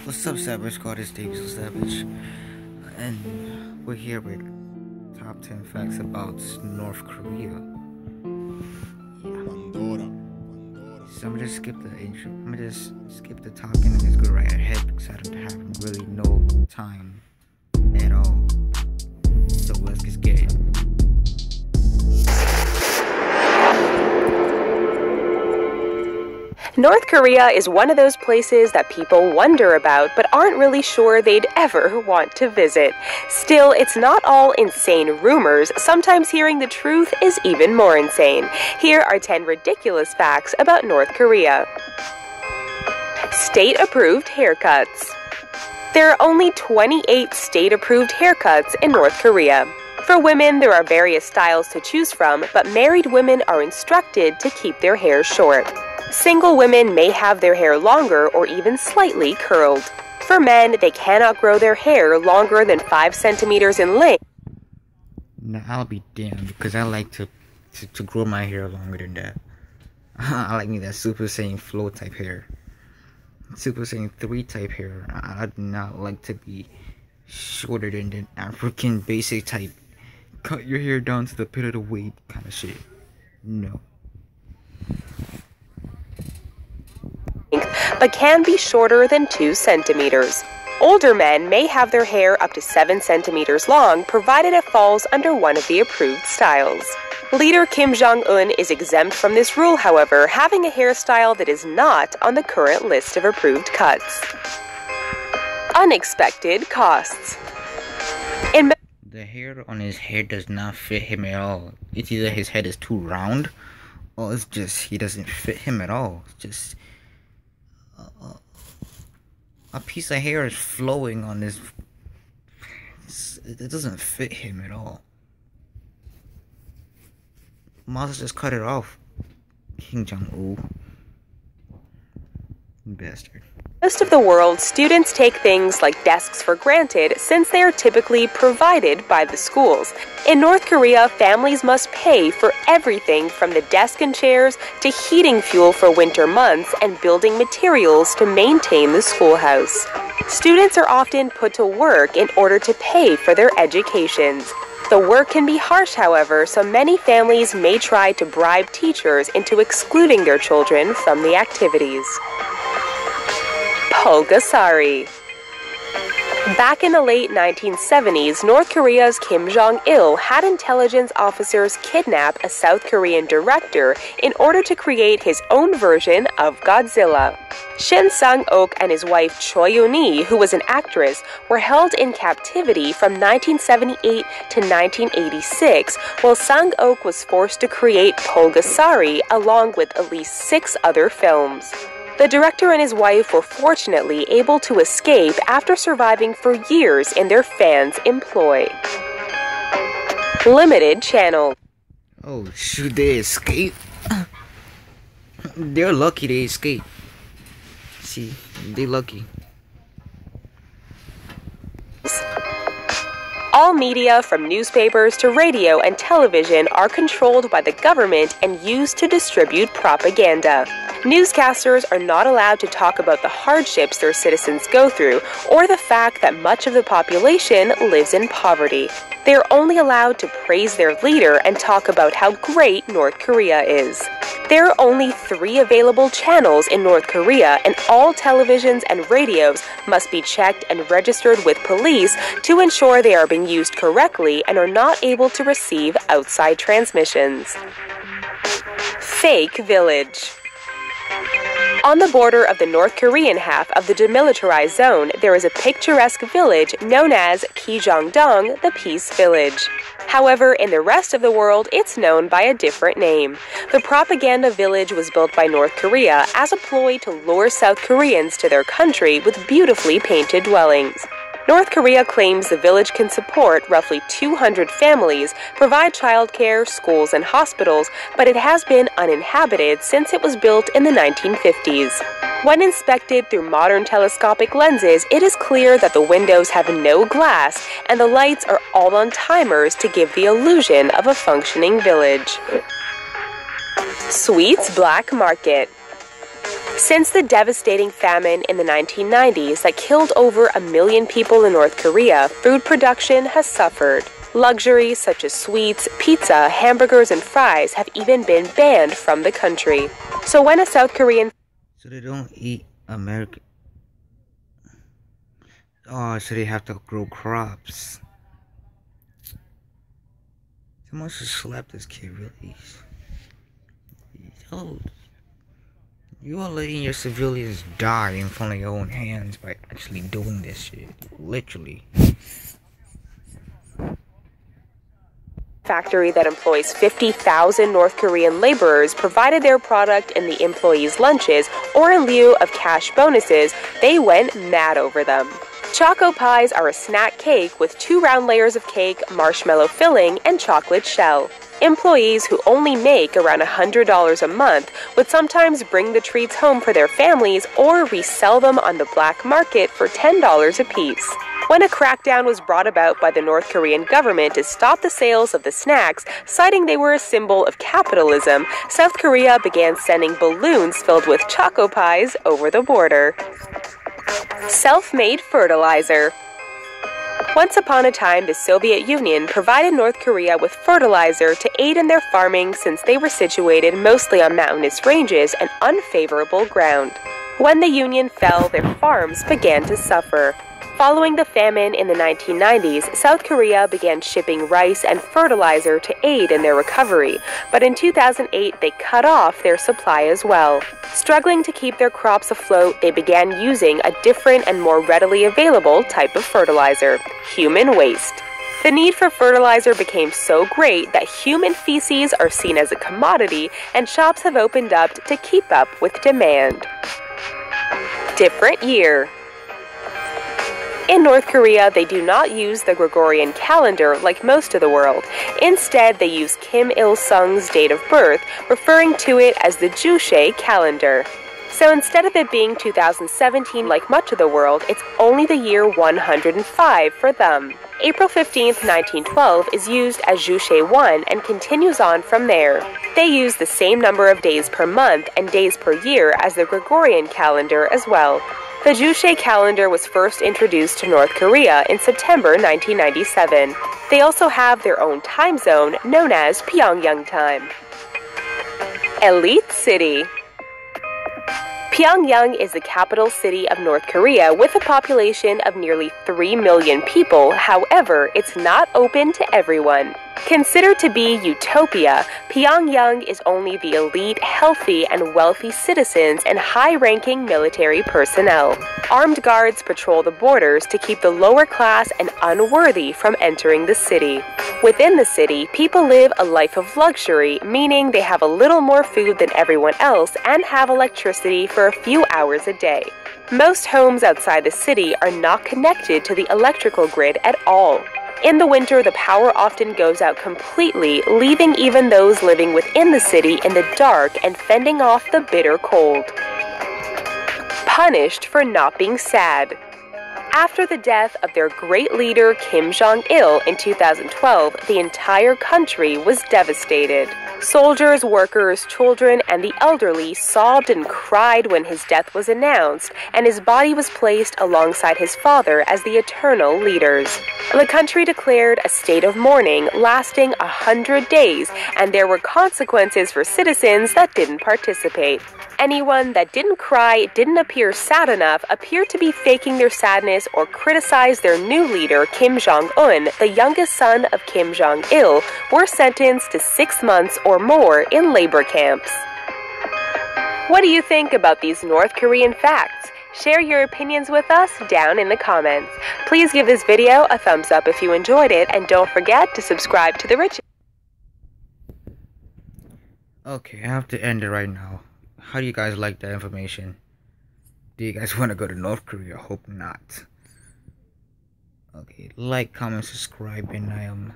What's up, Savage? God is Davis Savage, and we're here with top 10 facts about North Korea. So I'm gonna just skip the intro. I'm gonna just skip the talking and just go right ahead because I don't have really no time at all. So let's just get it. North Korea is one of those places that people wonder about but aren't really sure they'd ever want to visit. Still, it's not all insane rumors. Sometimes hearing the truth is even more insane. Here are 10 ridiculous facts about North Korea. State-approved haircuts. There are only 28 state-approved haircuts in North Korea. For women, there are various styles to choose from, but married women are instructed to keep their hair short. Single women may have their hair longer or even slightly curled. For men, they cannot grow their hair longer than 5 centimeters in length. Now I'll be damned because I like to grow my hair longer than that. I like me that Super Saiyan flow type hair. Super Saiyan 3 type hair. I do not like to be shorter than the African basic type. Cut your hair down to the pit of the weight kind of shit. No. But can be shorter than 2 centimeters. Older men may have their hair up to 7 centimeters long, provided it falls under one of the approved styles. Leader Kim Jong-un is exempt from this rule, however, having a hairstyle that is not on the current list of approved cuts. Unexpected costs. The hair on his head does not fit him at all. It's either his head is too round, or it's just he doesn't fit him at all. It's just a piece of hair is flowing on this. It doesn't fit him at all. Might just cut it off. Kim Jong-un. Bastard. Most of the world, students take things like desks for granted since they are typically provided by the schools. In North Korea, families must pay for everything from the desk and chairs to heating fuel for winter months and building materials to maintain the schoolhouse. Students are often put to work in order to pay for their educations. The work can be harsh, however, so many families may try to bribe teachers into excluding their children from the activities. Polusari. Back in the late 1970s, North Korea's Kim Jong-il had intelligence officers kidnap a South Korean director in order to create his own version of Godzilla. Shin Sang-ok and his wife Choi Yoon-hee, who was an actress, were held in captivity from 1978 to 1986, while Sang-ok was forced to create Polusari along with at least 6 other films. The director and his wife were fortunately able to escape after surviving for years in their fans' employ. Limited channel. Oh shoot, they escape? They're lucky they escape. See, they lucky. All media, from newspapers to radio and television, are controlled by the government and used to distribute propaganda. Newscasters are not allowed to talk about the hardships their citizens go through or the fact that much of the population lives in poverty. They are only allowed to praise their leader and talk about how great North Korea is. There are only 3 available channels in North Korea, and all televisions and radios must be checked and registered with police to ensure they are being used correctly and are not able to receive outside transmissions. Fake village. On the border of the North Korean half of the demilitarized zone, there is a picturesque village known as Kijeongdong, the Peace Village. However, in the rest of the world, it's known by a different name. The propaganda village was built by North Korea as a ploy to lure South Koreans to their country with beautifully painted dwellings. North Korea claims the village can support roughly 200 families, provide childcare, schools, and hospitals, but it has been uninhabited since it was built in the 1950s. When inspected through modern telescopic lenses, it is clear that the windows have no glass and the lights are all on timers to give the illusion of a functioning village. Sweets Black Market. Since the devastating famine in the 1990s that killed over 1 million people in North Korea, food production has suffered. Luxuries such as sweets, pizza, hamburgers, and fries have even been banned from the country. So when a South Korean... So they don't eat American... Oh, so they have to grow crops. Someone should slap this kid, really. Yo, you are letting your civilians die in front of your own hands by actually doing this shit. Literally. Factory that employs 50,000 North Korean laborers provided their product in the employees' lunches, or in lieu of cash bonuses, they went mad over them. Choco pies are a snack cake with 2 round layers of cake, marshmallow filling, and chocolate shell. Employees who only make around $100 a month would sometimes bring the treats home for their families or resell them on the black market for $10 apiece. When a crackdown was brought about by the North Korean government to stop the sales of the snacks, citing they were a symbol of capitalism, South Korea began sending balloons filled with choco pies over the border. Self-made fertilizer. Once upon a time, the Soviet Union provided North Korea with fertilizer to aid in their farming since they were situated mostly on mountainous ranges and unfavorable ground. When the Union fell, their farms began to suffer. Following the famine in the 1990s, South Korea began shipping rice and fertilizer to aid in their recovery, but in 2008 they cut off their supply as well. Struggling to keep their crops afloat, they began using a different and more readily available type of fertilizer: human waste. The need for fertilizer became so great that human feces are seen as a commodity, and shops have opened up to keep up with demand. Different year. In North Korea, they do not use the Gregorian calendar like most of the world. Instead, they use Kim Il-sung's date of birth, referring to it as the Juche calendar. So instead of it being 2017 like much of the world, it's only the year 105 for them. April 15th, 1912 is used as Juche 1 and continues on from there. They use the same number of days per month and days per year as the Gregorian calendar as well. The Juche calendar was first introduced to North Korea in September 1997. They also have their own time zone known as Pyongyang time. Elite City. Pyongyang is the capital city of North Korea with a population of nearly 3 million people. However, it's not open to everyone. Considered to be utopia, Pyongyang is only the elite, healthy, and wealthy citizens and high-ranking military personnel. Armed guards patrol the borders to keep the lower class and unworthy from entering the city. Within the city, people live a life of luxury, meaning they have a little more food than everyone else and have electricity for a few hours a day. Most homes outside the city are not connected to the electrical grid at all. In the winter, the power often goes out completely, leaving even those living within the city in the dark and fending off the bitter cold. Punished for not being sad. After the death of their great leader Kim Jong-il in 2012, the entire country was devastated. Soldiers, workers, children, and the elderly sobbed and cried when his death was announced, and his body was placed alongside his father as the eternal leaders. The country declared a state of mourning lasting 100 days, and there were consequences for citizens that didn't participate. Anyone that didn't cry, didn't appear sad enough, appeared to be faking their sadness, or criticized their new leader, Kim Jong-un, the youngest son of Kim Jong-il, were sentenced to 6 months or more in labor camps. What do you think about these North Korean facts? Share your opinions with us down in the comments. Please give this video a thumbs up if you enjoyed it, and don't forget to subscribe to the Rich. Okay, I have to end it right now. How do you guys like that information? Do you guys want to go to North Korea? Hope not. Okay, like, comment, subscribe, and I am